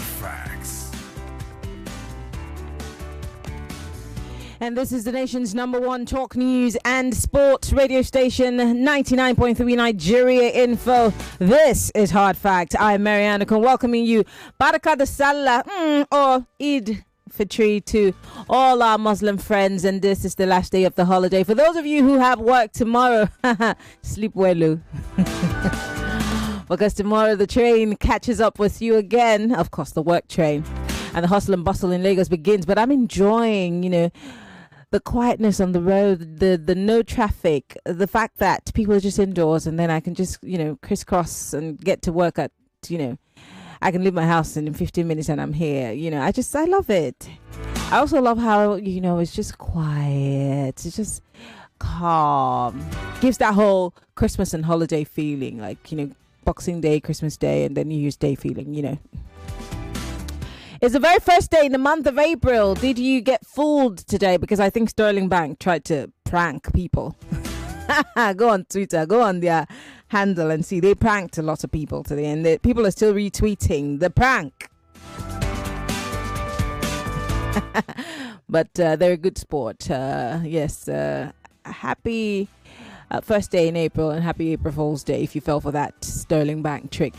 Facts. And this is the nation's #1 talk news and sports radio station, 99.3 Nigeria Info. This is Hard Fact. I'm Mariana Kun, welcoming you. Baraka de Salah or Eid Fitri to all our Muslim friends. And this is the last day of the holiday. For those of you who have work tomorrow, sleep well. Because tomorrow the train catches up with you again. Of course, the work train. And the hustle and bustle in Lagos begins. But I'm enjoying, the quietness on the road, the no traffic, the fact that people are just indoors and then I can just, crisscross and get to work at, I can leave my house in 15 minutes and I'm here. I love it. I also love how, it's just quiet. It's just calm. Gives that whole Christmas and holiday feeling, like, Boxing Day, Christmas Day, and then New Year's Day feeling, It's the very first day in the month of April. Did you get fooled today? Because I think Sterling Bank tried to prank people. Go on Twitter, go on their handle and see. They pranked a lot of people today, and people are still retweeting the prank. But they're a good sport. Yes, happy first day in April and happy April Fool's Day if you fell for that Sterling Bank trick.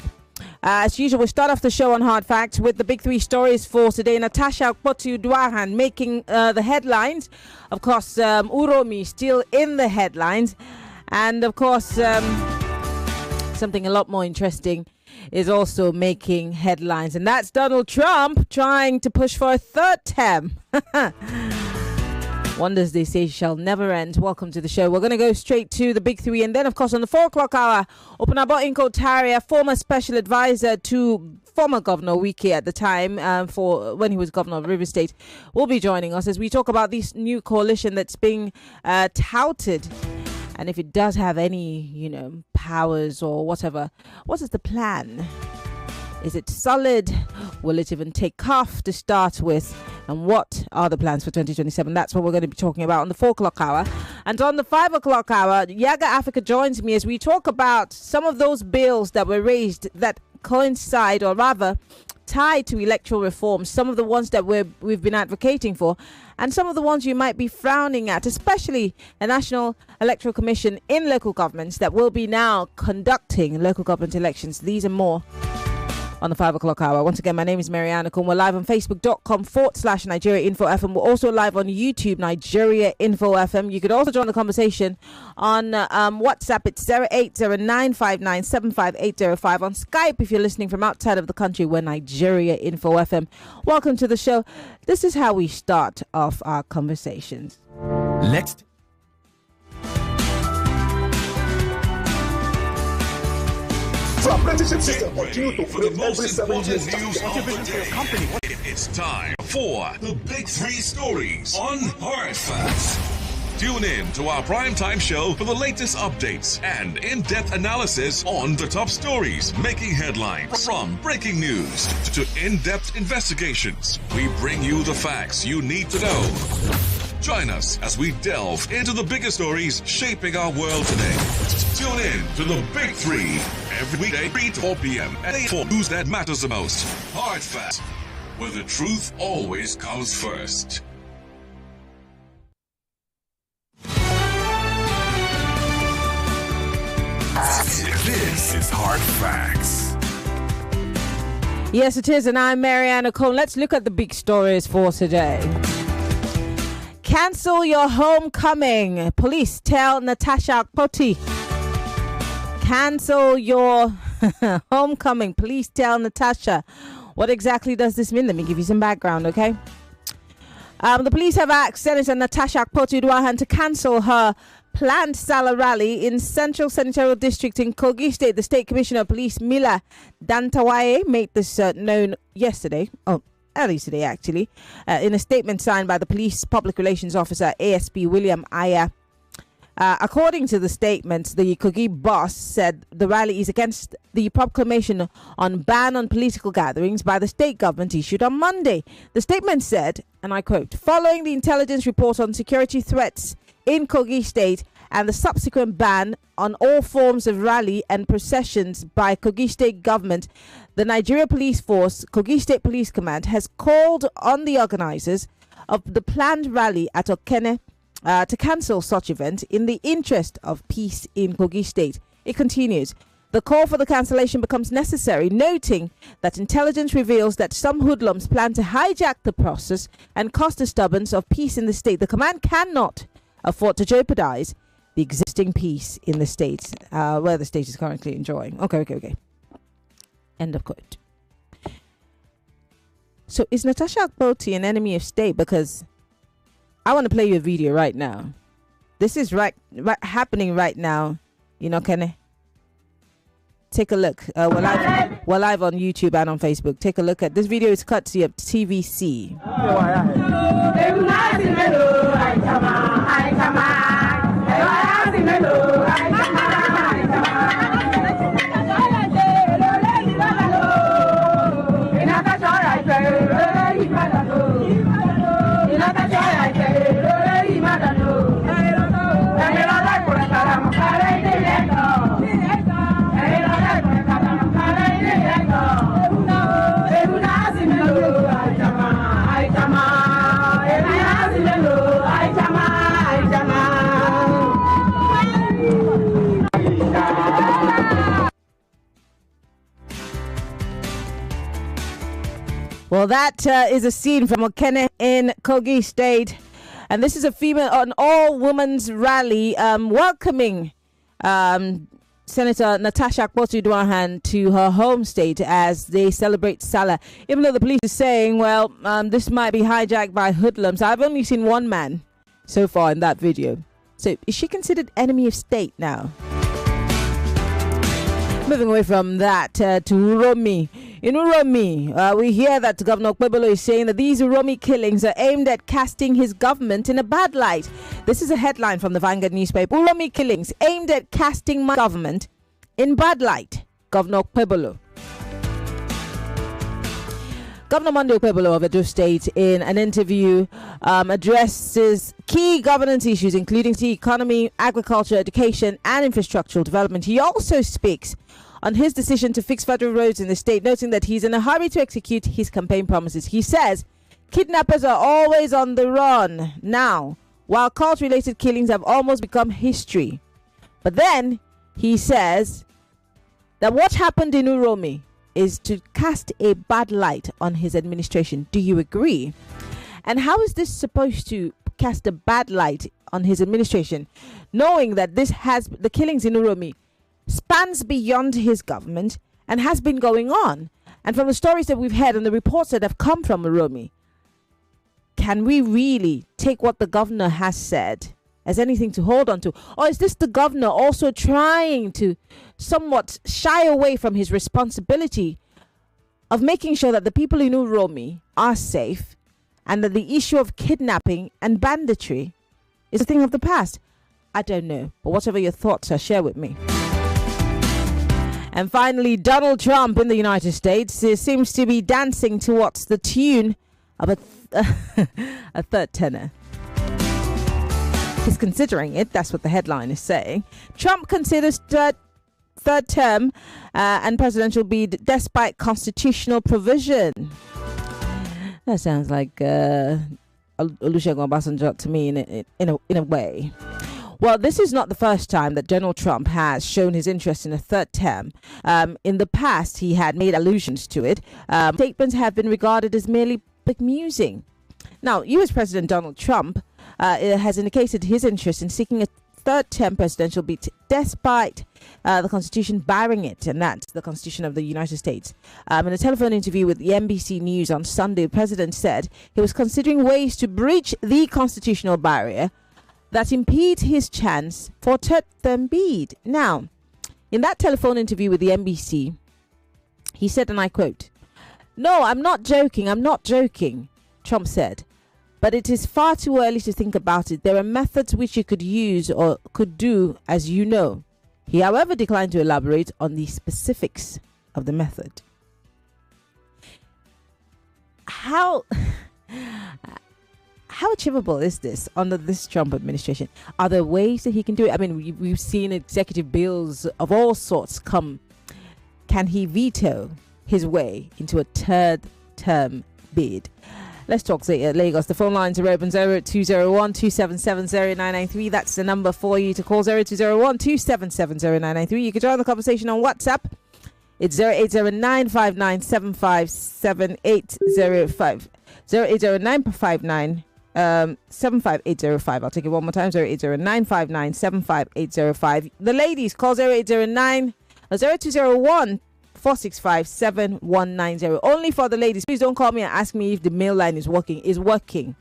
As usual, we start off the show on Hard Facts with the big three stories for today. Natasha Okpebholo making the headlines. Of course, Uromi still in the headlines. And of course, something a lot more interesting is also making headlines. And that's Donald Trump trying to push for a third term. Wonders, they say, shall never end. Welcome to the show. We're going to go straight to the big three. And then, of course, on the 4 o'clock hour, Openabo Inko Taria, former special advisor to former Governor Wike at the time, for when he was governor of River State, will be joining us as we talk about this new coalition that's being touted. And if it does have any, powers or whatever, what is the plan? Is it solid? Will it even take off to start with? And what are the plans for 2027? That's what we're going to be talking about on the 4 o'clock hour. And on the 5 o'clock hour, Yaga Africa joins me as we talk about some of those bills that were raised that coincide, or rather tied to electoral reform. Some of the ones that we've been advocating for, and some of the ones you might be frowning at, especially the National Electoral Commission in local governments that will be now conducting local government elections. These and more on the 5 o'clock hour. Once again, my name is Mariana Kun. We're live on Facebook.com/Nigeria Info FM. We're also live on YouTube, Nigeria Info FM. You could also join the conversation on WhatsApp. It's 08095975805. On Skype, if you're listening from outside of the country, we're Nigeria Info FM. Welcome to the show. This is how we start off our conversations. Let's So apprenticeship system continue to for the create most every 7 important years. news of the day. It's time for the big three stories on Hard Facts. Tune in to our primetime show for the latest updates and in-depth analysis on the top stories making headlines. From breaking news to in-depth investigations, we bring you the facts you need to know. Join us as we delve into the biggest stories shaping our world today. Tune in to the Big Three every weekday 3 to 4 p.m. and 8 for news that matters the most. Hard Facts, where the truth always comes first. This is Hard Facts. Yes, it is, and I'm Mariana Kun. Let's look at the big stories for today. Cancel your homecoming. Police tell Natasha Okpebholo. Cancel your homecoming. Police tell Natasha. What exactly does this mean? Let me give you some background, okay? The police have asked Senator Natasha Okpebholo to cancel her planned Salah rally in Central Senatorial District in Kogi State. The State Commissioner of Police, Mila Dantawaye, made this known yesterday. Early today, actually, in a statement signed by the Police Public Relations Officer, ASP William Aya. According to the statement, the Kogi boss said the rally is against the proclamation on ban on political gatherings by the state government issued on Monday. The statement said, and I quote, "Following the intelligence report on security threats in Kogi State and the subsequent ban on all forms of rally and processions by Kogi State government, the Nigeria Police Force, Kogi State Police Command, has called on the organizers of the planned rally at Okene to cancel such event in the interest of peace in Kogi State. It continues. The call for the cancellation becomes necessary, noting that intelligence reveals that some hoodlums plan to hijack the process and cause disturbance of peace in the state. The command cannot afford to jeopardize the existing peace in the state, where the state is currently enjoying. Okay. End of quote. So is Natasha Okpebholo an enemy of state? Because I want to play you a video right now. This is right happening right now. You know, Kenny? Take a look. We're live on YouTube and on Facebook. Take a look at this video. Is courtesy of TVC. Well, that is a scene from Okene in Kogi State. And this is a female, an all-women's rally welcoming Senator Natasha Okpebholo to her home state as they celebrate Salah. Even though the police is saying, well, this might be hijacked by hoodlums. I've only seen one man so far in that video. So is she considered enemy of state now? Moving away from that to Uromi. In Uromi, we hear that Governor Okpebholo is saying that these Uromi killings are aimed at casting his government in a bad light. This is a headline from the Vanguard newspaper. Uromi killings aimed at casting my government in bad light. Governor Okpebholo. Governor Monday Okpebholo of Edo State, in an interview, addresses key governance issues, including the economy, agriculture, education, and infrastructural development. He also speaks on his decision to fix federal roads in the state, noting that he's in a hurry to execute his campaign promises. He says kidnappers are always on the run now, while cult-related killings have almost become history. But then he says that what happened in Uromi is to cast a bad light on his administration. Do you agree? And how is this supposed to cast a bad light on his administration, knowing that the killings in Uromi spans beyond his government and has been going on? And from the stories that we've heard and the reports that have come from Uromi, can we really take what the governor has said as anything to hold on to? Or is this the governor also trying to somewhat shy away from his responsibility of making sure that the people in Uromi are safe and that the issue of kidnapping and banditry is a thing of the past? I don't know, but whatever your thoughts are, share with me. And finally, Donald Trump in the United States seems to be dancing towards the tune of a third tenor. He's considering it. That's what the headline is saying. Trump considers third term and presidential bid despite constitutional provision. That sounds like Olusegun Obasanjo to me in a way. Well, this is not the first time that Donald Trump has shown his interest in a third term. In the past, he had made allusions to it. Statements have been regarded as merely bemusing. Now, U.S. President Donald Trump has indicated his interest in seeking a third-term presidential bid despite the Constitution barring it, and that's the Constitution of the United States. In a telephone interview with the NBC News on Sunday, the president said he was considering ways to breach the constitutional barrier that impedes his chance for third-term bid. Now, in that telephone interview with the NBC, he said, and I quote, "No, I'm not joking, Trump said. But it is far too early to think about it. There are methods which you could use or could do, as you know." He, however, declined to elaborate on the specifics of the method. How how achievable is this under this Trump administration? Are there ways that he can do it? I mean, we've seen executive bills of all sorts come. Can he veto his way into a third term bid? Let's talk Lagos. The phone lines are open 0201 277 0993. That's the number for you to call 0201 277 0993. You can join the conversation on WhatsApp. It's 08095577805. 0809559 75805. I'll take it one more time. 08095575805. The ladies, call 0201 465 7190. Only for the ladies. Please don't call me and ask me if the male line is working. It's working.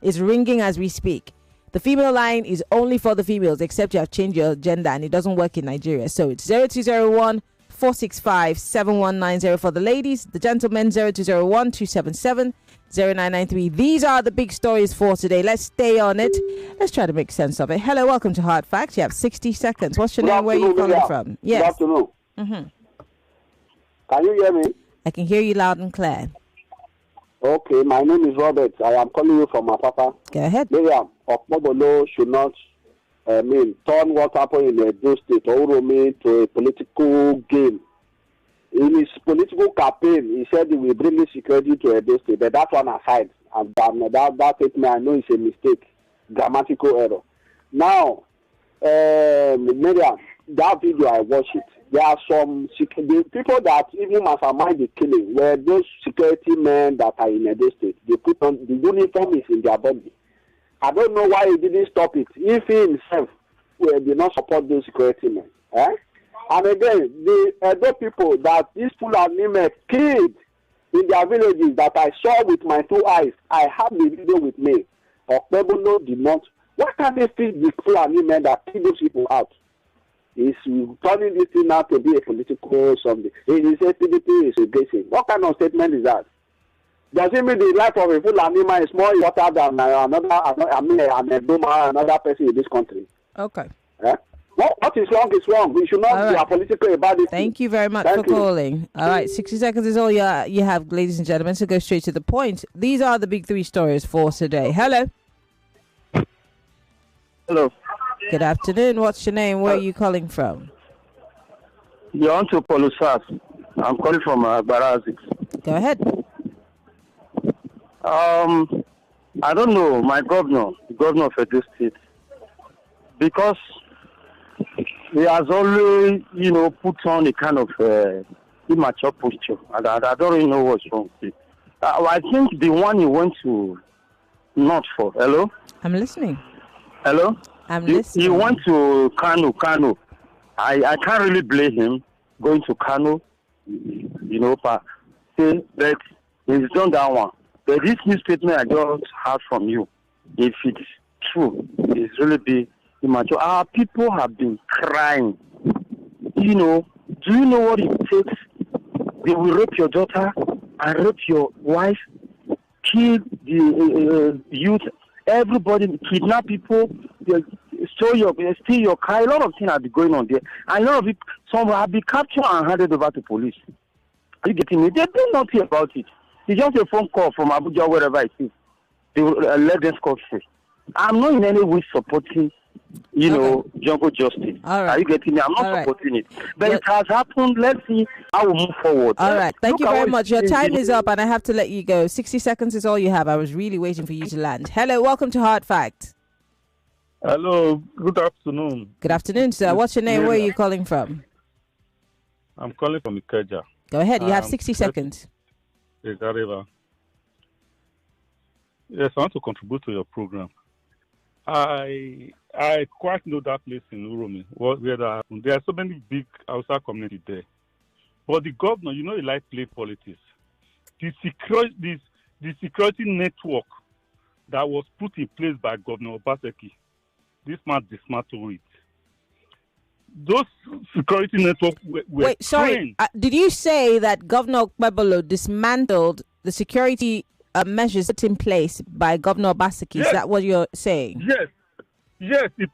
It's ringing as we speak. The female line is only for the females, except you have changed your gender and it doesn't work in Nigeria. So it's 0201 465 7190 for the ladies. The gentlemen, 0201 277 0993. These are the big stories for today. Let's stay on it. Let's try to make sense of it. Hello, welcome to Hard Facts. You have 60 seconds. What's your name? Where are you calling from? Yes. Good afternoon. Mm-hmm. Can you hear me? I can hear you loud and clear. Okay, my name is Robert. I am calling you from Apapa. Go ahead. Gov Okpebholo should not turn what happened in Edo State or Uromi to a political game. In his political campaign, he said he will bring the security to Edo State, but that one aside, and that statement I know is a mistake, grammatical error. Now, Miriam, that video I watched it. There are some the people that even mastermind the killing were those security men that are in Edo State. They put on the uniform is in their body. I don't know why he didn't stop it. If he himself did not support those security men. And again, the Edo people that these Fulani men killed in their villages that I saw with my two eyes, I have the video with me. Okpebholo did not. Why can't they feed the Fulani men that kill those people out? He's turning this thing out to be a political something. He says PDP is aggressive. What kind of statement is that? Does it mean the life of a Fulani man is more important than another person in this country? Okay. What is wrong is wrong. We should not be political about it. Thank you very much for calling. All right, 60 seconds is all you have, ladies and gentlemen, so go straight to the point. These are the big three stories for today. Hello. Hello. Good afternoon. What's your name? Where are you calling from? You're on to Polusas. I'm calling from Barazik. Go ahead. I don't know, my governor, the governor of Edo State, because he has always, put on a kind of immature posture. I don't really know what's wrong with it. I think the one he went to North for. Hello? I'm listening. Hello? I'm listening. He went to Kano. I can't really blame him going to Kano, but he's done that one. But this new statement I just heard from you, if it's true, it's really big. Imagine our people have been crying. Do you know what it takes? They will rape your daughter and rape your wife, kill the youth, everybody, kidnap people, steal your car. A lot of things have been going on there. And a lot of it, some have been captured and handed over to police. Are you getting me? They do nothing about it. It's just a phone call from Abuja, wherever it is. They will let them scot free. I'm not in any way supporting jungle justice. All right. Are you getting me? I'm not supporting it. But it has happened. Let's see how we move forward. All right. Thank you very much. Your time is up and I have to let you go. 60 seconds is all you have. I was really waiting for you to land. Hello. Welcome to Hard Fact. Hello. Good afternoon. Good afternoon, sir. What's your name? Where are you calling from? I'm calling from Ikeja. Go ahead. You have 60 seconds. Yes, I want to contribute to your program. I quite know that place in Uromi, where that happened. There are so many big outside community there. But the governor, he like play politics. The security network that was put in place by Governor Obaseki, this man dismantled it. Those security networks were Wait, sorry. Did you say that Governor Okpebholo dismantled the security measures put in place by Governor Obaseki? Yes. Is that what you're saying? Yes. It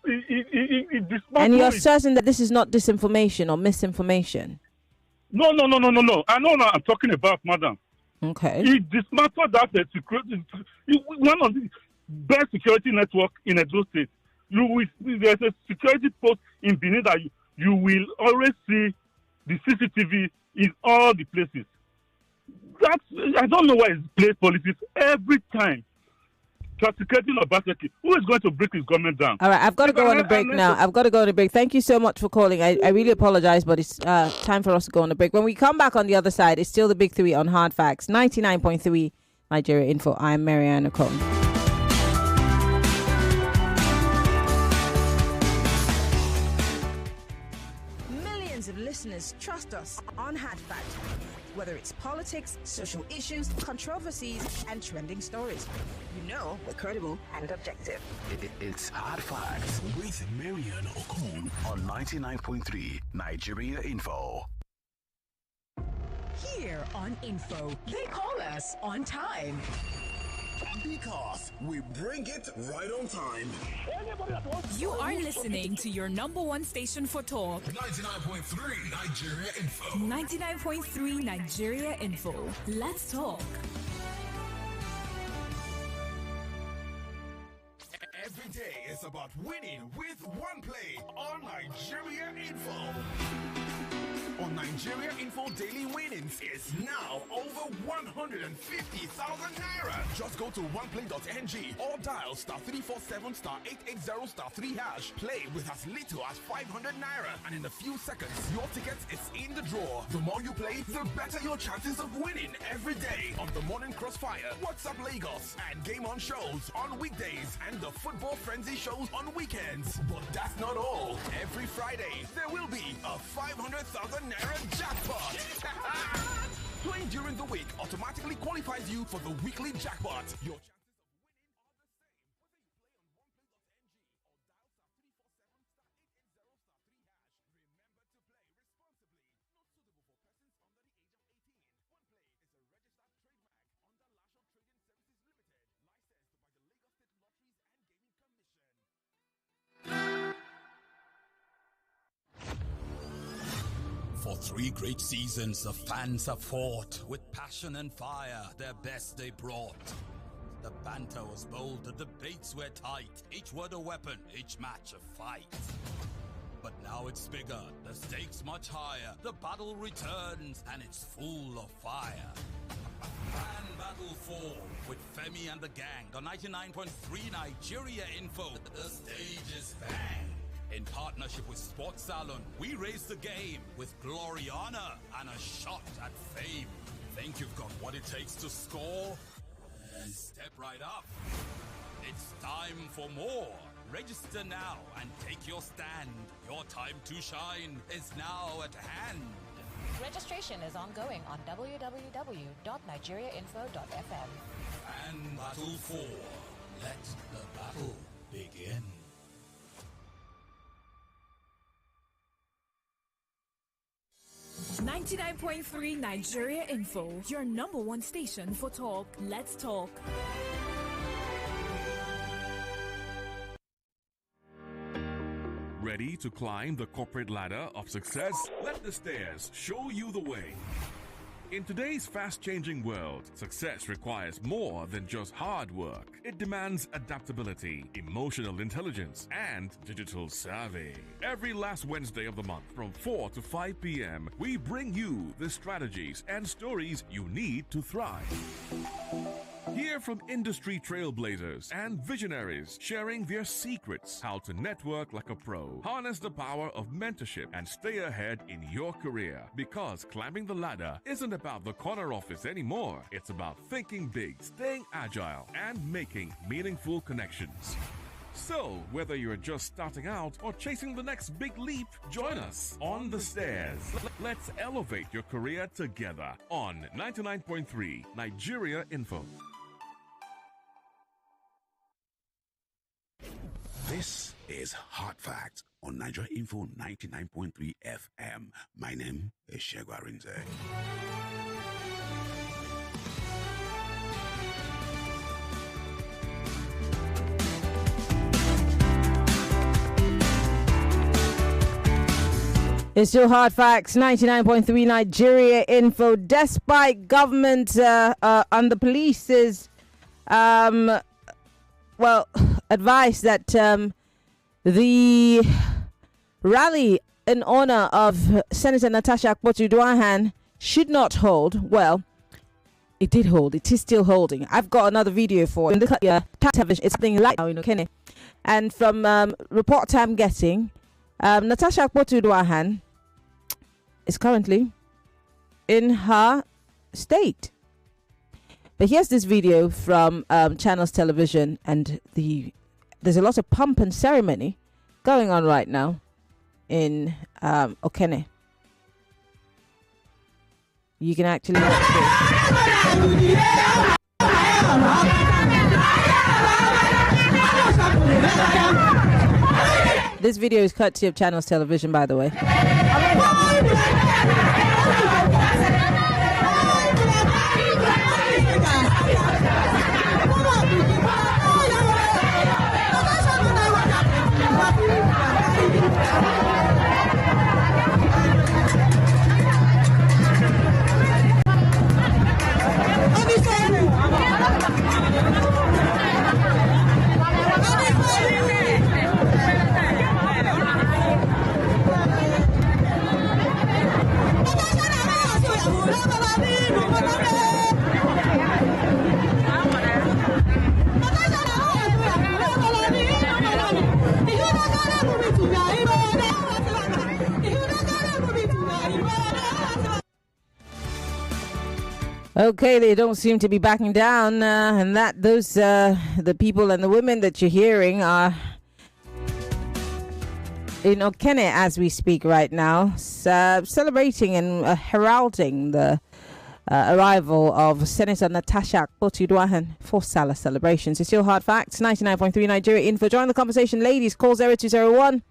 dismantled. And you're certain that this is not disinformation or misinformation? No. I know what I'm talking about, madam. Okay. He dismantled that security. best security network in Edo State. There's a security post in Benin that you will always see the CCTV in all the places. I don't know why it's place politics every time. Security Obaseki, who is going to break his government down? All right, I've got to go on a break now. I've got to go on a break. Thank you so much for calling. I really apologize, but it's time for us to go on a break. When we come back on the other side, it's still the Big Three on Hard Facts. 99.3 Nigeria Info. I'm Marianne Okon. Millions of listeners trust us on Hard Facts. Whether it's politics, social issues, controversies, and trending stories. You know we're credible and objective. It's Hard Facts with Marianne Okon on 99.3 Nigeria Info. Here on Info, they call us on time. Because we bring it right on time. You are listening to your number one station for talk. 99.3 Nigeria Info. 99.3 Nigeria Info. Let's talk. Every day is about winning with one play on Nigeria Info. On Nigeria Info, daily winnings is now over 150,000 naira. Just go to oneplay.ng or dial *347 *880 #3#. Play with as little as 500 naira, and in a few seconds, your ticket is in the draw. The more you play, the better your chances of winning every day on the Morning Crossfire, WhatsApp Lagos, and Game On shows on weekdays, and the Football Frenzy shows on weekends. But that's not all. Every Friday, there will be a 500,000 naira jackpot. Playing during the week automatically qualifies you for the weekly jackpot. Your chances For 3 great seasons, the fans have fought with passion and fire, their best they brought. The banter was bold, the debates were tight, each word a weapon, each match a fight. But now it's bigger, the stakes much higher, the battle returns and it's full of fire. Grand Battle 4 with Femi and the gang, the 99.3 Nigeria Info. The stage is bang. In partnership with Sports Salon, we raise the game with glory, honor, and a shot at fame. Think you've got what it takes to score? Then step right up. It's time for more. Register now and take your stand. Your time to shine is now at hand. Registration is ongoing on www.nigeriainfo.fm. And Battle 4. Let the battle begin. .3 Nigeria Info, your number one station for talk. Let's talk. Ready to climb the corporate ladder of success? Let the stairs show you the way. In today's fast-changing world, success requires more than just hard work. It demands adaptability, emotional intelligence, and digital savvy. Every last Wednesday of the month from 4 to 5 p.m., we bring you the strategies and stories you need to thrive. Hear from industry trailblazers and visionaries sharing their secrets, how to network like a pro, harness the power of mentorship, and stay ahead in your career. Because climbing the ladder isn't about the corner office anymore. It's about thinking big, staying agile, and making meaningful connections. So, whether you're just starting out or chasing the next big leap, join us on the stairs. Let's elevate your career together on 99.3 Nigeria Info. This is Hard Facts on Nigeria Info 99.3 FM. My name is Shegwa Rinze. It's still Hard Facts, 99.3 Nigeria Info. Despite government and the police's advised that the rally in honor of Senator Natasha Akpoti-Uduaghan should not hold. Well, it did hold. It is still holding. I've got another video for it. It's something like now in Okene. And from reports I'm getting, Natasha Akpoti-Uduaghan is currently in her state. But here's this video from Channels Television, and there's a lot of pomp and ceremony going on right now in Okene. You can actually watch this. This video is courtesy of Channels Television, by the way. Okay, they don't seem to be backing down, and those the people and the women that you're hearing are in Okene as we speak right now, celebrating and heralding the arrival of Senator Natasha Akpoti-Uduaghan for Salah celebrations. It's still hard facts. 99.3 Nigeria Info. Join the conversation, ladies. Call 0201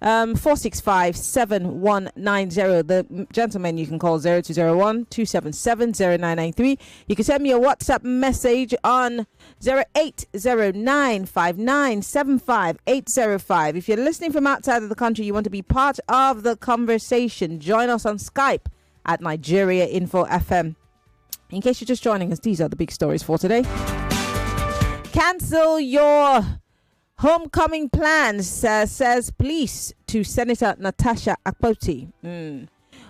465 7190. The gentlemen, you can call 0201 277 0993. You can send me a WhatsApp message on 08095975 If you're listening from outside of the country, you want to be part of the conversation, join us on Skype at Nigeria Info FM. In case you're just joining us, these are the big stories for today. Cancel your homecoming plans, says police to Senator Natasha Akpoti.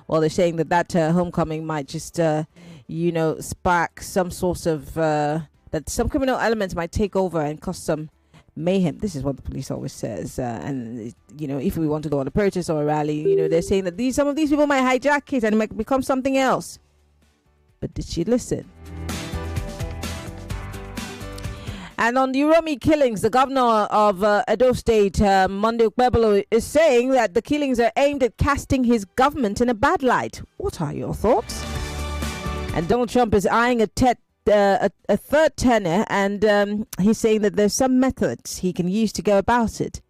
Well, they're saying that homecoming might just, spark some sort of, that some criminal elements might take over and cause some mayhem. This is what the police always says. And, if we want to go on a protest or a rally, they're saying that some of these people might hijack it and it might become something else. But did she listen? And on the Uromi killings, the governor of Edo State, Monday Okpebholo, is saying that the killings are aimed at casting his government in a bad light. What are your thoughts? And Donald Trump is eyeing a third tenure, and he's saying that there's some methods he can use to go about it.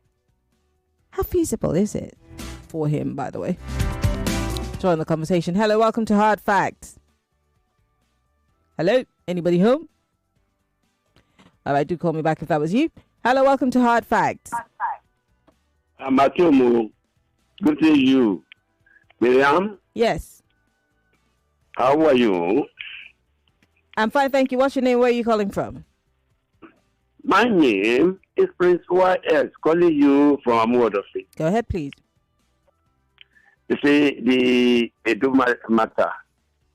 How feasible is it for him, by the way? Join the conversation. Hello, welcome to Hard Facts. Hello, anybody home? All right, do call me back if that was you. Hello, welcome to Hard Facts. Matomo, good to you. Miriam? Yes. How are you? I'm fine, thank you. What's your name? Where are you calling from? My name is Prince YS, calling you from Waterford. Go ahead, please. You see, the Edo matter,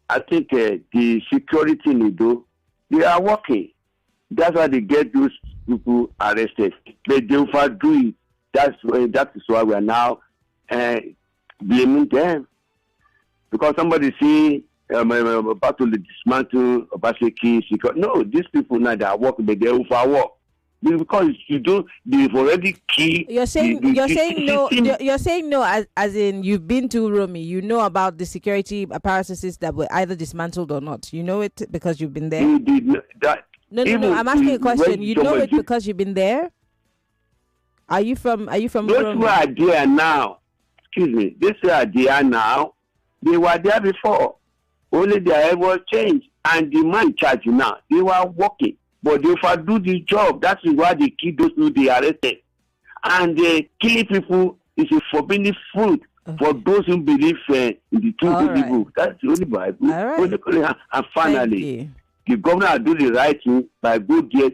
I think the security in Edo, they are working. That's why they get those people arrested. But they overdo it. That is why we are now blaming them. Because somebody say about to dismantle Obaseki. No, these people now they are working, but they overwork. Because they've already killed. You're saying no. You're saying no, as in you've been to Uromi. You know about the security apparatuses that were either dismantled or not. You know it because you've been there. You did that. No. I'm asking a question. You know it because you've been there. Are you from Those Uromi? who are there now, excuse me, these who are there now, they were there before. Only their head was changed. And the man in charge now, they were working. But they overdo the job. That is why they kill those who they arrested. And killing people is a forbidden fruit for those who believe in the truth of the book. That's the only Bible. All right. And finally, the governor do the right thing by go there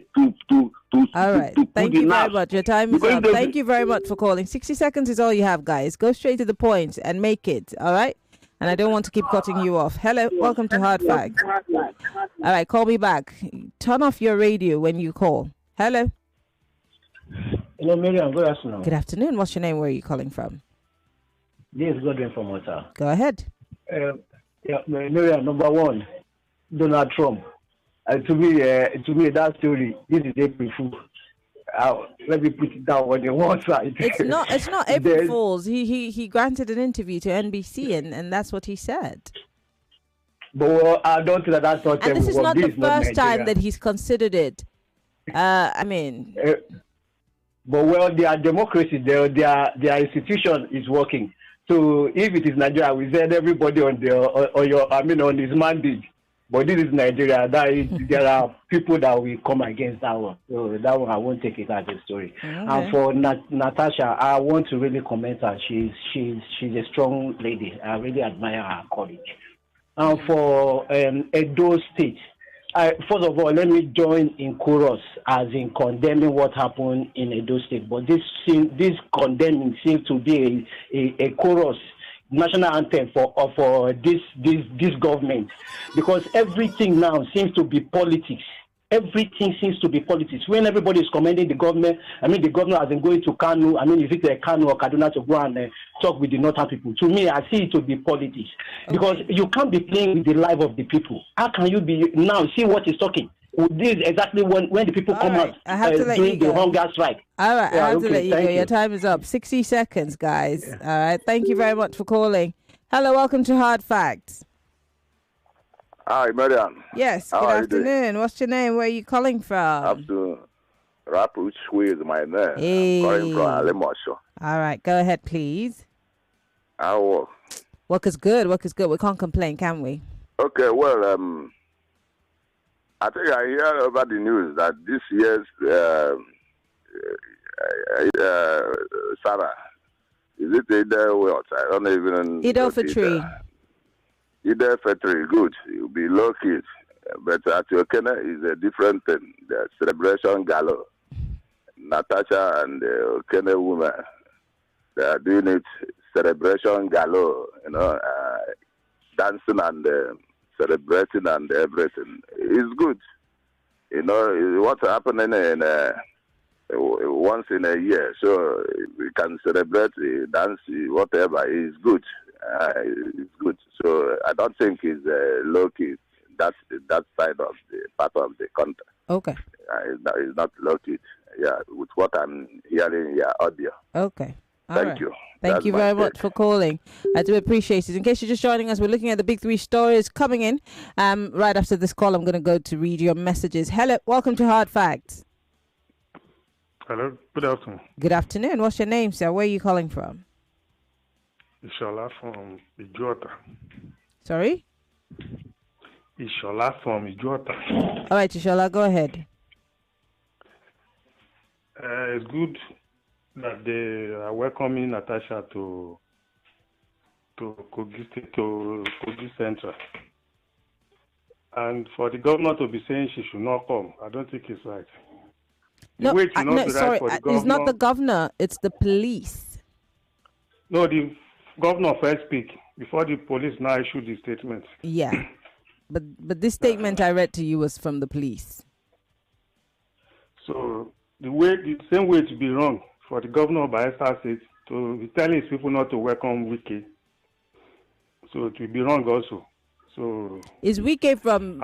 all right. Thank you very much. Your time is up. Thank you very much for calling. 60 seconds is all you have, guys. Go straight to the point and make it. All right. And I don't want to keep cutting you off. Hello. Welcome to Hard Facts. All right. Call me back. Turn off your radio when you call. Hello. Hello, Miriam. Good afternoon. Good afternoon. What's your name? Where are you calling from? This is Godwin from Water. Go ahead. Miriam, number one, Donald Trump. To me, that story, this is April Fool. Let me put it down on the one side. It's not April Fools. He granted an interview to NBC, and that's what he said. But I don't think that's not. And this is not the first time that he's considered it. I mean. But their democracy, their institution is working. So if it is Nigeria, we said everybody on his mandate. But this is Nigeria. There are people that will come against that one. So that one I won't take it as a story. Okay. And for Natasha, I want to really comment her. She's a strong lady. I really admire her courage. And for Edo State, first of all, let me join in chorus as in condemning what happened in Edo State. But this condemning seems to be a chorus national anthem for this government, because everything now seems to be politics. Everything seems to be politics. When everybody is commending the government, the governor has been going to Kanu. Is it Kanu or Kaduna to go and talk with the northern people? To me, I see it to be politics. Because you can't be playing with the life of the people. How can you be now? See what he's talking. This is exactly when the people come out during the hunger strike. All right, I have to let you go. Your time is up. 60 seconds, guys. Yeah. All right, thank you very much for calling. Hello, welcome to Hard Facts. Hi, Mariam. Yes, good afternoon. What's your name? Where are you calling from? Abdul Rapuch is my name. Hey. I'm calling from Alemosho. All right, go ahead, please. Work is good. Work is good. We can't complain, can we? Okay, well, I think I hear about the news that this year's Sarah, is it Ida what? I don't even. Ida Fetri. Ida Fetri, good. You'll be lucky. But at Okene is a different thing. The celebration gala. Natasha and the Okene woman, they are doing it celebration gala, dancing and celebrating and everything. It's good. What's happening in once in a year. So we can celebrate, dance, whatever. It's good. It's good. So I don't think it's low-key. That's that side of the part of the country. Okay. It's not low-key. Yeah, with what I'm hearing in your audio. Okay. Thank you. Thank you very much for calling. I do appreciate it. In case you're just joining us, we're looking at the big three stories coming in. Right after this call, I'm going to go to read your messages. Hello, welcome to Hard Facts. Hello, good afternoon. Good afternoon. What's your name, sir? Where are you calling from? Ishola from Ijuota. Sorry? Ishola from Ijuota. All right, Ishola, go ahead. It's good that they are welcoming Natasha to Kogi Central. And for the governor to be saying she should not come, I don't think it's right. No, sorry, it's not the governor, it's the police. No, the governor first speak before the police now issue the statement. Yeah, but this statement I read to you was from the police. So the same way to be wrong for the governor of Bayelsa State to be telling his people not to welcome Wike. So it will be wrong also. So is Wike from?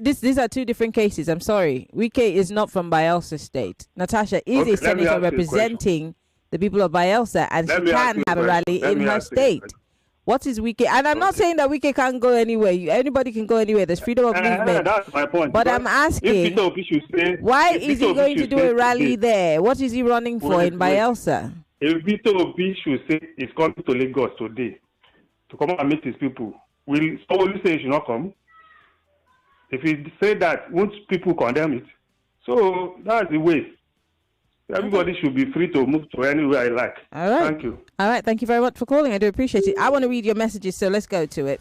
These are two different cases. I'm sorry, Wike is not from Bayelsa State. Natasha is a senator representing the people of Bayelsa, and she can have a rally in her state. What is Wike? And I'm not saying that Wike can't go anywhere. Anybody can go anywhere. There's freedom of movement. That's my point. But I'm asking, why is he going to do a rally there? What is he running for in Bayelsa? If Peter Obi should say he's coming to Lagos today to come and meet his people, will somebody say he should not come? If he say that, won't people condemn it? So that's the way. Everybody should be free to move to anywhere I like. All right. Thank you. All right. Thank you very much for calling. I do appreciate it. I want to read your messages, so let's go to it.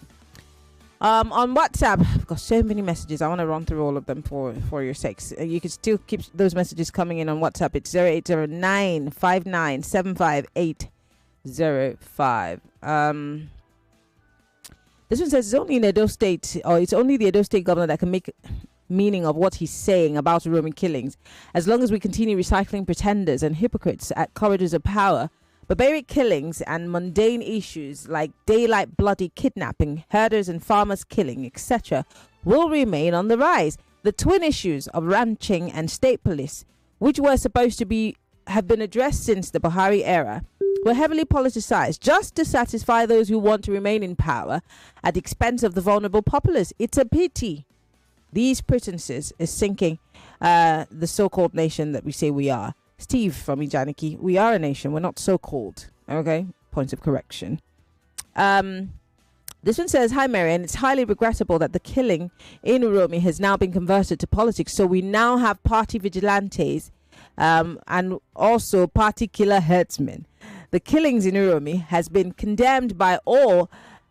On WhatsApp, I've got so many messages. I want to run through all of them for your sakes. You can still keep those messages coming in on WhatsApp. It's 0809597805. This one says it's only in Edo State, or it's only the Edo State governor that can make meaning of what he's saying about Uromi killings. As long as we continue recycling pretenders and hypocrites at corridors of power, barbaric killings and mundane issues like daylight bloody kidnapping, herders and farmers killing, etc., will remain on the rise. The twin issues of ranching and state police, which were supposed to have been addressed since the Buhari era, were heavily politicized just to satisfy those who want to remain in power at the expense of the vulnerable populace. It's a pity these pretenses is sinking the so-called nation that we say we are. Steve from Ijaniki, we are a nation. We're not so-called. Okay? Point of correction. This one says, hi, Mary, and it's highly regrettable that the killing in Uromi has now been converted to politics. So we now have party vigilantes and also party killer herdsmen. The killings in Uromi has been condemned by all,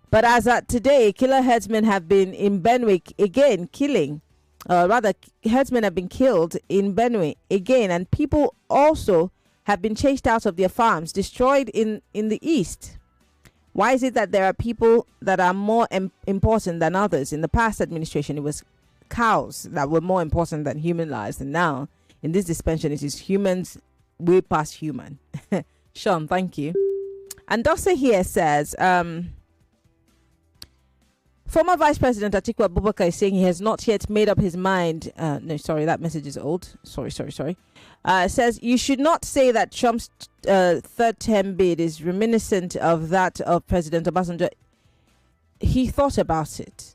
but as at today, killer herdsmen have been in Benue again killing. Herdsmen have been killed in Benue again, and people also have been chased out of their farms, destroyed in the east. Why is it that there are people that are more important than others? In the past administration, it was cows that were more important than human lives, and now in this dispensation, it is humans way past human. Sean, thank you. And Dossa here says, former Vice President Atiku Abubakar is saying he has not yet made up his mind. No, sorry, that message is old. Sorry. Says, you should not say that Trump's third term bid is reminiscent of that of President Obasanjo. He thought about it.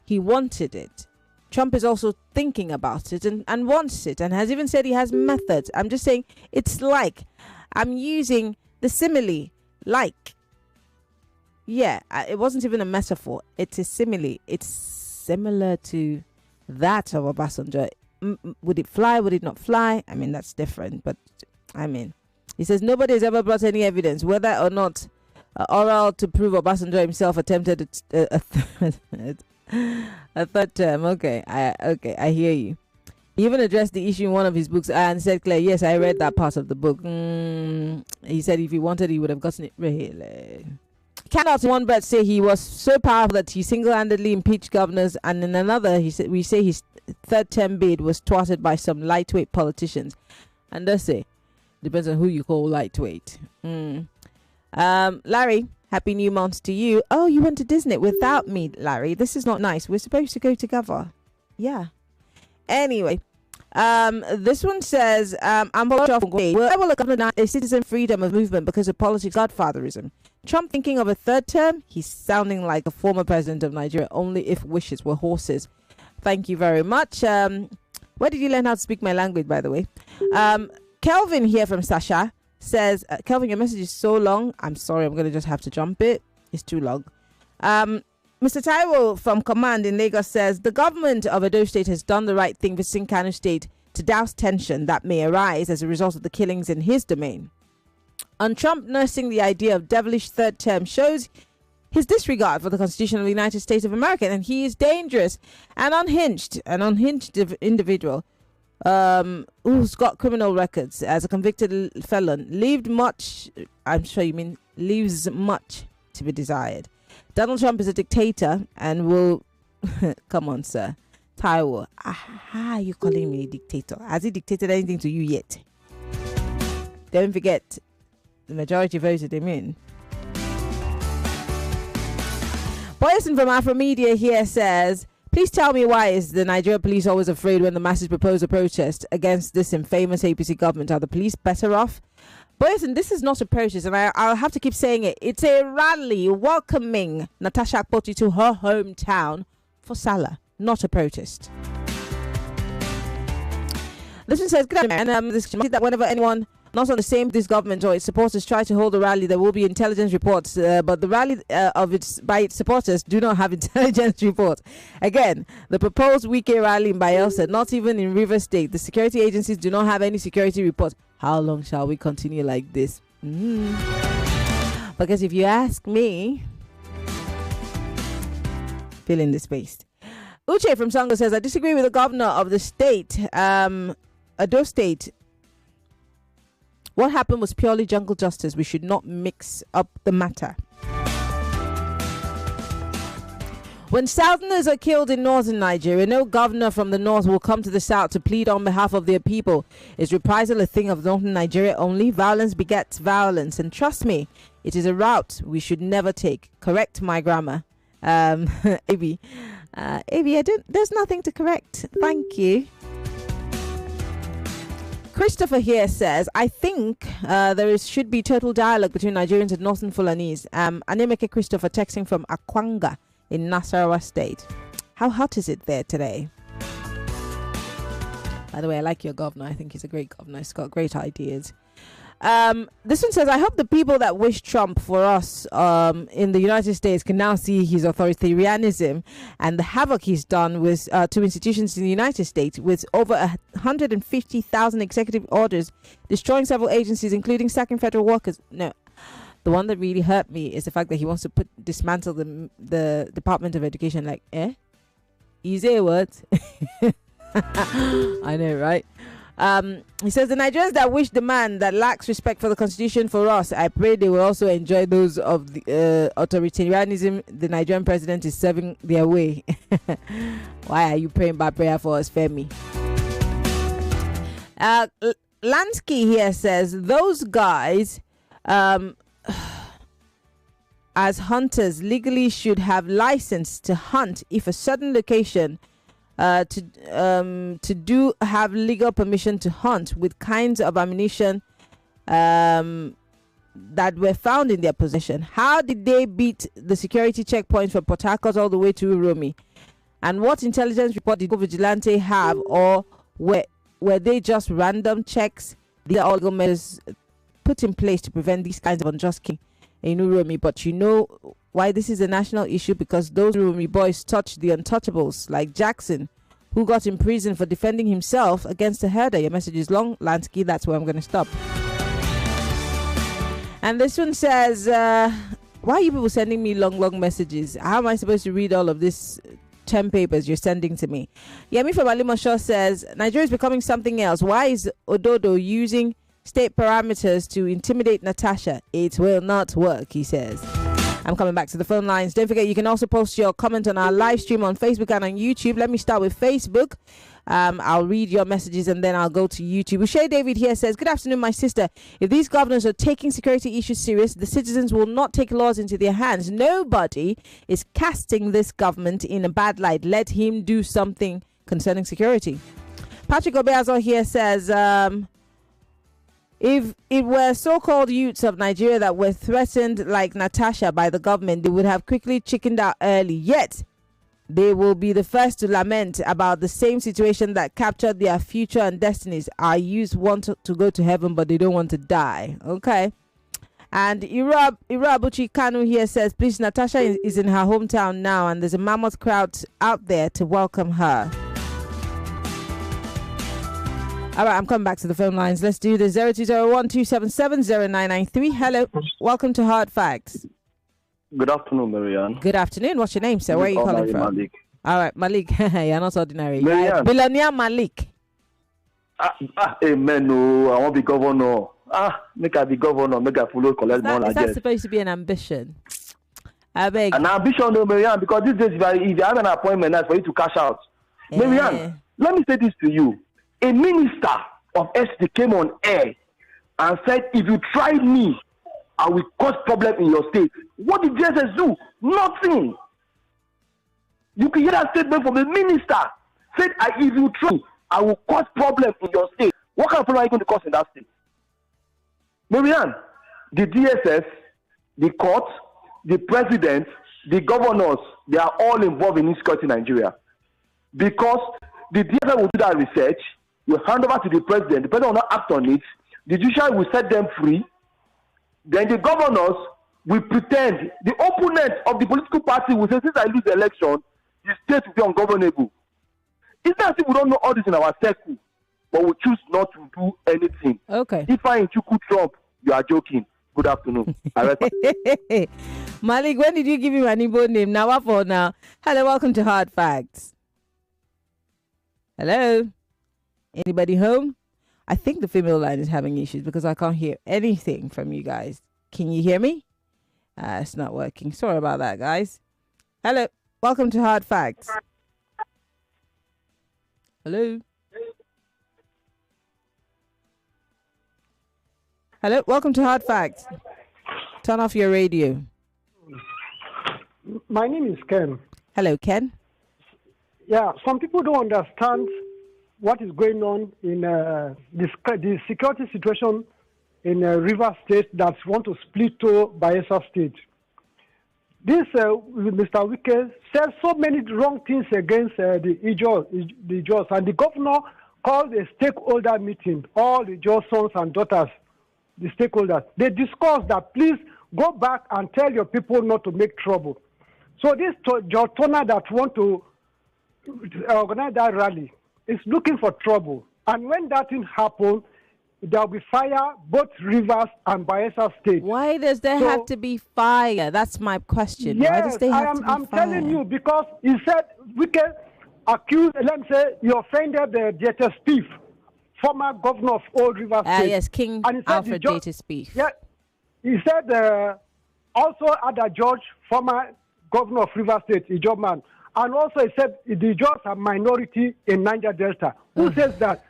He wanted it. Trump is also thinking about it and wants it, and has even said he has methods. I'm just saying it's like, I'm using the simile, like. Yeah, it wasn't even a metaphor. It's a simile. It's similar to that of Obasanjo. Would it fly? Would it not fly? I mean, that's different. But, I mean, he says nobody has ever brought any evidence, whether or not oral, to prove Obasanjo himself attempted a third term. Okay, I hear you. He even addressed the issue in one of his books and said, Claire, yes, I read that part of the book. He said if he wanted, he would have gotten it. Really. Cannot one but say he was so powerful that he single-handedly impeached governors, and in another, we say his third term bid was thwarted by some lightweight politicians. And thus say, depends on who you call lightweight. Larry, happy new month to you. Oh, you went to Disney without me, Larry. This is not nice. We're supposed to go together. Yeah. Anyway, this one says, I'm will a governor a citizen freedom of movement because of politics godfatherism. Trump thinking of a third term? He's sounding like a former president of Nigeria, only if wishes were horses. Thank you very much. Where did you learn how to speak my language, by the way? Kelvin here from Sasha says, Kelvin, your message is so long. I'm sorry, I'm going to just have to jump it. It's too long. Mr. Taiwo from Command in Lagos says, the government of Edo State has done the right thing visiting Kano State to douse tension that may arise as a result of the killings in his domain. On Trump nursing the idea of devilish third term shows his disregard for the Constitution of the United States of America, and he is dangerous and unhinged, an unhinged individual who's got criminal records as a convicted felon, leaves much to be desired. Donald Trump is a dictator and will come on, sir. Taiwo, you calling me a dictator? Has he dictated anything to you yet? Don't forget, the majority voted him in. Boyson from Afro Media here says, please tell me, why is the Nigeria police always afraid when the masses propose a protest against this infamous APC government? Are the police better off? Boyson, this is not a protest, and I'll have to keep saying it. It's a rally welcoming Natasha Akpoti to her hometown for Salah, not a protest. This one says, good afternoon, that whenever anyone not on the same this government or its supporters try to hold a rally, there will be intelligence reports, but the rally by its supporters do not have intelligence reports. Again, the proposed weekend rally in Bayelsa, not even in River State, the security agencies do not have any security reports. How long shall we continue like this? Because if you ask me, Fill in the space. Uche from Sango says, I disagree with the governor of the state, Ado State. What happened was purely jungle justice. We should not mix up the matter. When Southerners are killed in northern Nigeria, no governor from the north will come to the south to plead on behalf of their people. Is reprisal a thing of northern Nigeria only? Violence begets violence. And trust me, it is a route we should never take. Correct my grammar. Avi, there's nothing to correct. Thank you. Christopher here says, I think should be total dialogue between Nigerians and Northern Fulanese. Anemeke Christopher texting from Akwanga in Nasarawa State. How hot is it there today? By the way, I like your governor. I think he's a great governor. He's got great ideas. This one says, I hope the people that wish Trump for us in the United States can now see his authoritarianism and the havoc he's done with two institutions in the United States, with over 150,000 executive orders, destroying several agencies, including sacking federal workers. No, the one that really hurt me is the fact that he wants to dismantle the Department of Education. Like, you say what? I know, right? He says, the Nigerians that wish the man that lacks respect for the Constitution for us, I pray they will also enjoy those of the authoritarianism the Nigerian president is serving their way. Why are you praying by prayer for us, Femi? Lansky here says, those guys as hunters legally should have license to hunt if a certain location to have legal permission to hunt with kinds of ammunition that were found in their possession. How did they beat the security checkpoints from Port Harcourt all the way to Uromi? And what intelligence report did Vigilante have, or were they just random checks? These are all legal measures put in place to prevent these kinds of unjust killing in Uromi. But you know why this is a national issue? Because those Uromi boys touched the untouchables, like Jackson, who got in prison for defending himself against a herder. Your message is long, Lansky. That's where I'm going to stop. And this one says, why are you people sending me long messages? How am I supposed to read all of this 10 papers you're sending to me? Yemi from Alimosho says, Nigeria is becoming something else. Why is Ododo using state parameters to intimidate Natasha? It will not work, he says. I'm coming back to the phone lines. Don't forget, you can also post your comment on our live stream on Facebook and on YouTube. Let me start with Facebook. I'll read your messages and then I'll go to YouTube. Ushay David here says, good afternoon, my sister. If these governors are taking security issues serious, the citizens will not take laws into their hands. Nobody is casting this government in a bad light. Let him do something concerning security. Patrick Obeazo here says, if it were so-called youths of Nigeria that were threatened like Natasha by the government, they would have quickly chickened out early. Yet, they will be the first to lament about the same situation that captured their future and destinies. Our youth want to go to heaven, but they don't want to die. Okay. And Irabuchi Kanu here says, please, Natasha is in her hometown now, and there's a mammoth crowd out there to welcome her. All right, I'm coming back to the phone lines. Let's do the 0201-277-0993. Hello, welcome to Hard Facts. Good afternoon, Marianne. Good afternoon. What's your name, sir? Where are you calling from? Malik. All right, Malik. You're not ordinary. Marianne. Billionaire Malik. Amen. I want to be governor. Make I be governor. Make I follow collect more. Is that supposed to be an ambition? I beg. An ambition, no, Marianne, because these days, if you have an appointment, that's for you to cash out. Marianne, let me say this to you. A minister of SD came on air and said, if you try me, I will cause problem in your state. What did JSS do? Nothing. You can hear that statement from the minister. Said, if you try me, I will cause problem in your state. What kind of problem are you going to cause in that state? Marianne, the DSS, the court, the president, the governors, they are all involved in insecurity in Nigeria. Because the DSS will do that research, will hand over to the president will not act on it, the judiciary will set them free, then the governors will pretend, the opponent of the political party will say, since I lose the election, the state will be ungovernable. It's not as if we don't know all this in our circle, but we choose not to do anything. Okay. If I Chuku Trump, you are joking. Good afternoon. Malik, when did you give him an Igbo name? Now, what for now? Hello, welcome to Hard Facts. Hello? Anybody home? I think the female line is having issues because I can't hear anything from you guys. Can you hear me? It's not working. Sorry about that, guys. Hello, welcome to Hard Facts. Hello? Hello, welcome to Hard Facts. Turn off your radio. My name is Ken. Hello, Ken. Yeah, some people don't understand what is going on in the security situation in Rivers State that want to split to Bayelsa State. This Mr. Wike said so many wrong things against the Ijos, and the governor called a stakeholder meeting, all the Ijos sons and daughters, the stakeholders. They discussed that please go back and tell your people not to make trouble. So this Jotona that want to organize that rally is looking for trouble. And when that thing happens, there will be fire, both Rivers and Bayelsa State. Why does there have to be fire? That's my question. Yes, Why does there have to be I'm fire? telling you, because he said we can accuse, let me say, you offended the Data Spiff, former governor of Old River State. Yes, King Alfred Data Spiff. Yeah, he said also Ada George, former governor of River State, a job man. And also he said the Jaws are minority in Niger Delta. Who says that?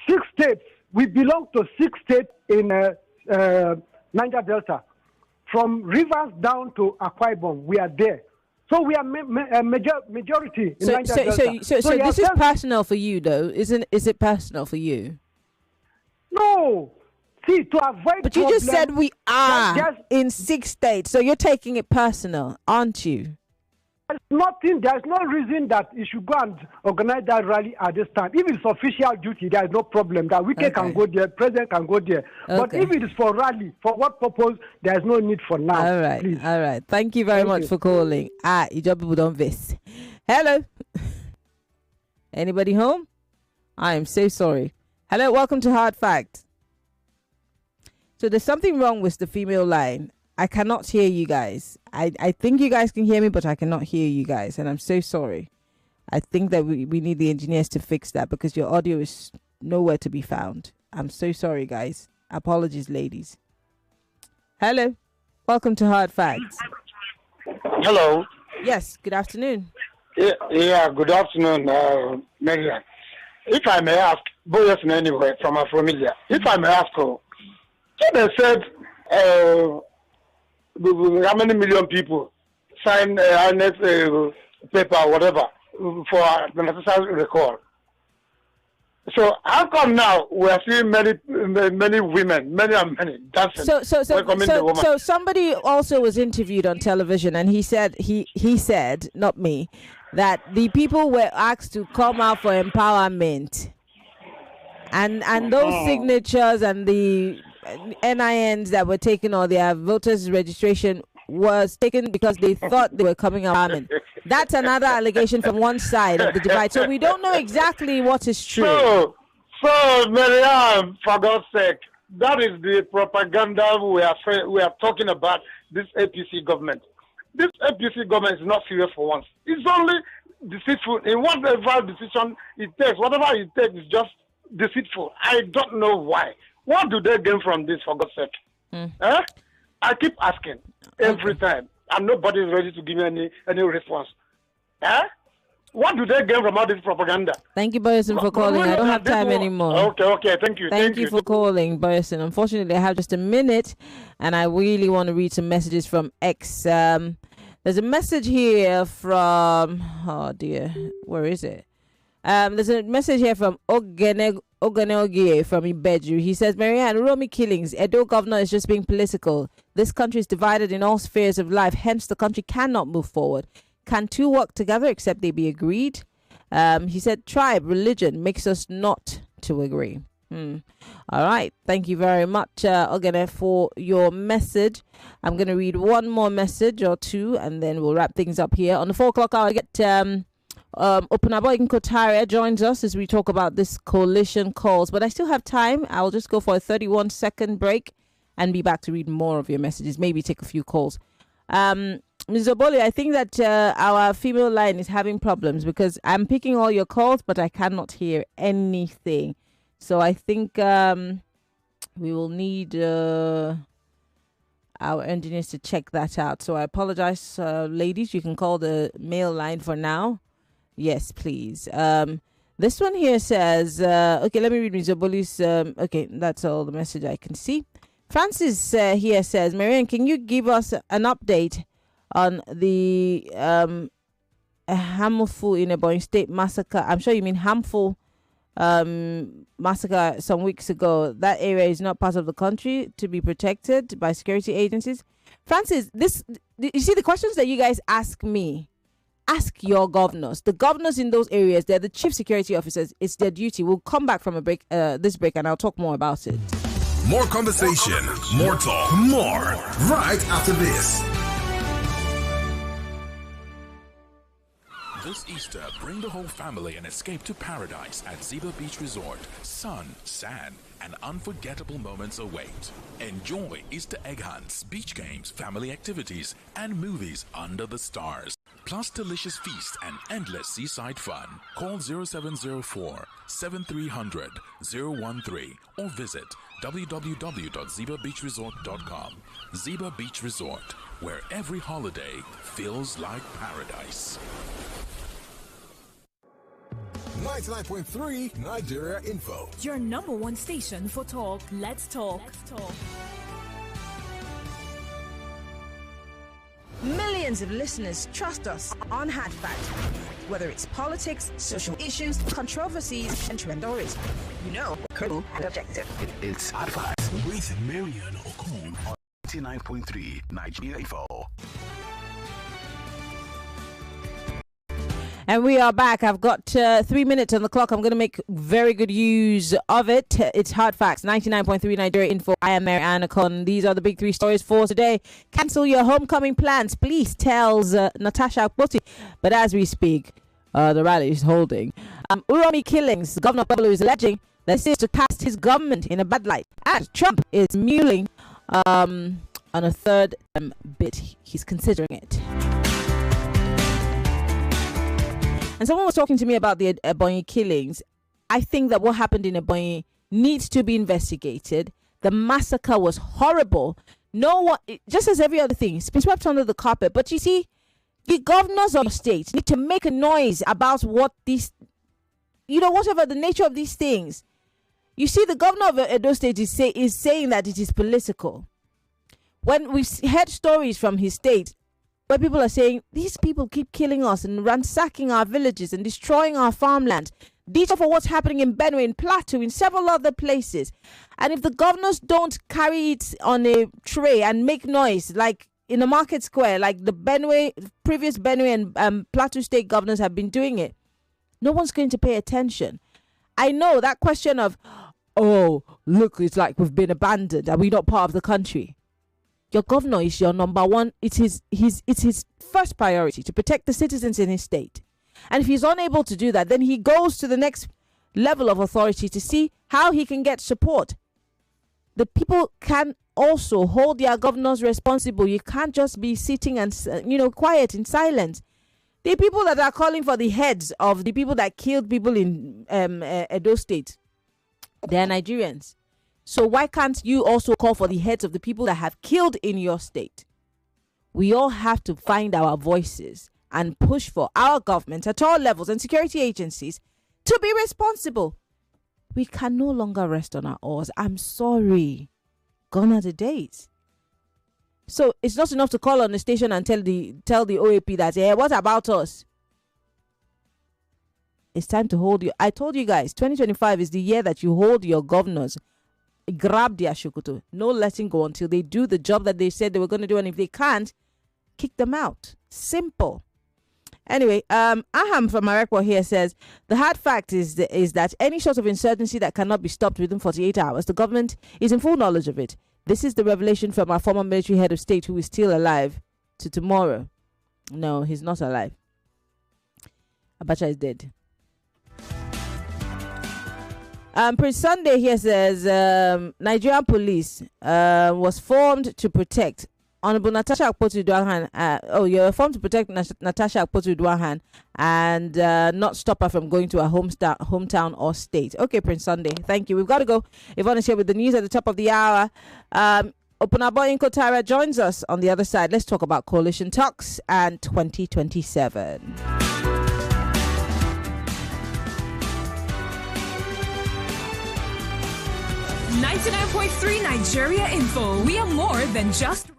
6 states. We belong to 6 states in Niger Delta. From Rivers down to Akwa Ibom, we are there. So we are majority in Niger Delta. So this is personal for you, though, isn't? Is it personal for you? No. See, to avoid. But you just said we are in 6 states, so you're taking it personal, aren't you? There's nothing. There's no reason that you should go and organize that rally at this time. If it's official duty, there is no problem. That Wike can go there, president can go there. But if it is for rally, for what purpose? There is no need for now. All right, please. all right. Thank you very much for calling. You job people don't miss. Hello. Anybody home? I am so sorry. Hello, welcome to Hard Facts. So there's something wrong with the female line. I cannot hear you guys. I think you guys can hear me, but I cannot hear you guys, and I'm so sorry. I think that we need the engineers to fix that because your audio is nowhere to be found. I'm so sorry, guys. Apologies, ladies. Hello. Welcome to Hard Facts. Hello. Yes, good afternoon. Yeah, good afternoon, Marian. If I may ask, boys anyway from a familiar, if I may ask, so they said, how many million people sign next paper or whatever for the necessary recall? So how come now we are seeing many women, many dancing? So somebody also was interviewed on television, and he said, not me, that the people were asked to come out for empowerment, and those signatures and the NINs that were taken, or their voters registration was taken because they thought they were coming out. That's another allegation from one side of the divide. So we don't know exactly what is true. So Mariam, for God's sake, that is the propaganda we are talking about. This APC government. This APC government is not serious for once. It's only deceitful in whatever decision it takes. Whatever it takes is just deceitful. I don't know why. What do they gain from this, for God's sake? I keep asking every time, and nobody is ready to give me any response. What do they gain from all this propaganda? Thank you, Boyson, for calling. I don't have time anymore. Okay. Thank you. Thank you for calling, Boyson. Unfortunately, I have just a minute, and I really want to read some messages from X. There's a message here from, oh dear, where is it? There's a message here from Ogeneogie from Ibeju. He says, Marianne, Uromi killings, Edo governor is just being political. This country is divided in all spheres of life, hence the country cannot move forward. Can two work together except they be agreed? He said, tribe, religion makes us not to agree. All right. Thank you very much, Ogene, for your message. I'm going to read one more message or two, and then we'll wrap things up here. On the 4 o'clock hour, I get Opunabo Inkotaria joins us as we talk about this coalition calls, but I still have time. I'll just go for a 31-second break, and be back to read more of your messages. Maybe take a few calls. Ms. Oboli, I think that our female line is having problems because I'm picking all your calls, but I cannot hear anything. So I think we will need our engineers to check that out. So I apologize, ladies. You can call the male line for now. Yes, please. This one here says, okay, let me read Ms. Oboli's. Okay, that's all the message I can see. Francis here says, Marianne, can you give us an update on the harmful in Ebonyi State massacre? I'm sure you mean harmful massacre some weeks ago. That area is not part of the country to be protected by security agencies. Francis, you see the questions that you guys ask me, ask your governors. The governors in those areas, they're the chief security officers. It's their duty. We'll come back from this break and I'll talk more about it. More conversation, more talk, more right after this. This Easter, bring the whole family and escape to paradise at Ziba Beach Resort. Sun, sand, and unforgettable moments await. Enjoy Easter egg hunts, beach games, family activities, and movies under the stars. Plus delicious feasts and endless seaside fun. Call 0704 7300 013 or visit www.zibabeachresort.com. Ziba Beach Resort, where every holiday feels like paradise. 99.3 Nigeria Info. Your number one station for talk. Let's talk. Let's talk. Millions of listeners trust us on Hard Fact. Whether it's politics, social issues, controversies, and trend stories. You know, credible and objective. It's Hard Fact with Marianne Okon on 99.3 Nigeria Info. And we are back. I've got 3 minutes on the clock. I'm going to make very good use of it. It's Hard Facts, 99.3 Nigeria Info. I am Marianne Okon. These are the big three stories for today. Cancel your homecoming plans, please, tells Natasha. But as we speak, the rally is holding. Uromi killings. Governor Okpebholo is alleging that this is to cast his government in a bad light. And Trump is mulling on a third bid. He's considering it. And someone was talking to me about the Ebonyi killings. I think that what happened in Ebonyi needs to be investigated. The massacre was horrible. No one, just as every other thing, it's been swept under the carpet. But you see, the governors of the state need to make a noise about what these, whatever the nature of these things. You see, the governor of Edo State is saying that it is political. When we heard stories from his state, where people are saying, these people keep killing us and ransacking our villages and destroying our farmland. These are for what's happening in Benue, in Plateau, in several other places. And if the governors don't carry it on a tray and make noise, like in the market square, like the previous Benue and Plateau state governors have been doing it, no one's going to pay attention. I know that question of, oh, look, it's like we've been abandoned. Are we not part of the country? Your governor is your number one. It's his first priority to protect the citizens in his state. And if he's unable to do that, then he goes to the next level of authority to see how he can get support. The people can also hold their governors responsible. You can't just be sitting and, quiet in silence. The people that are calling for the heads of the people that killed people in Edo State, they're Nigerians. So why can't you also call for the heads of the people that have killed in your state? We all have to find our voices and push for our government at all levels and security agencies to be responsible. We can no longer rest on our oars. I'm sorry. Gone are the days. So it's not enough to call on the station and tell the OAP that, hey, what about us? It's time to hold you. I told you guys, 2025 is the year that you hold your governors. Grab their shukuto. No letting go until they do the job that they said they were going to do. And if they can't, kick them out. Simple. Anyway, Aham from Marekwa here says, the hard fact is that any sort of insurgency that cannot be stopped within 48 hours, the government is in full knowledge of it. This is the revelation from our former military head of state who is still alive to tomorrow. No, he's not alive. Abacha is dead. Prince Sunday here says Nigerian police was formed to protect Honorable Natasha Akpoti-Uduaghan. You're formed to protect Natasha Akpoti-Uduaghan and not stop her from going to her hometown or state. Okay, Prince Sunday, thank you. We've got to go. Yvonne is here with the news at the top of the hour. Opunabo Inko Tyra joins us on the other side. Let's talk about coalition talks and 2027. 99.3 Nigeria Info. We are more than just radio.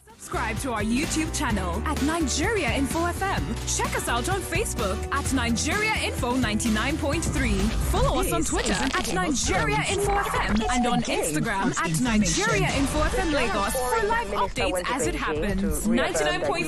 Subscribe to our YouTube channel at Nigeria Info FM. Check us out on Facebook at Nigeria Info 99.3. Follow us on Twitter at Nigeria Info FM and on Instagram at Nigeria Info FM Lagos for live updates as it happens. 99.3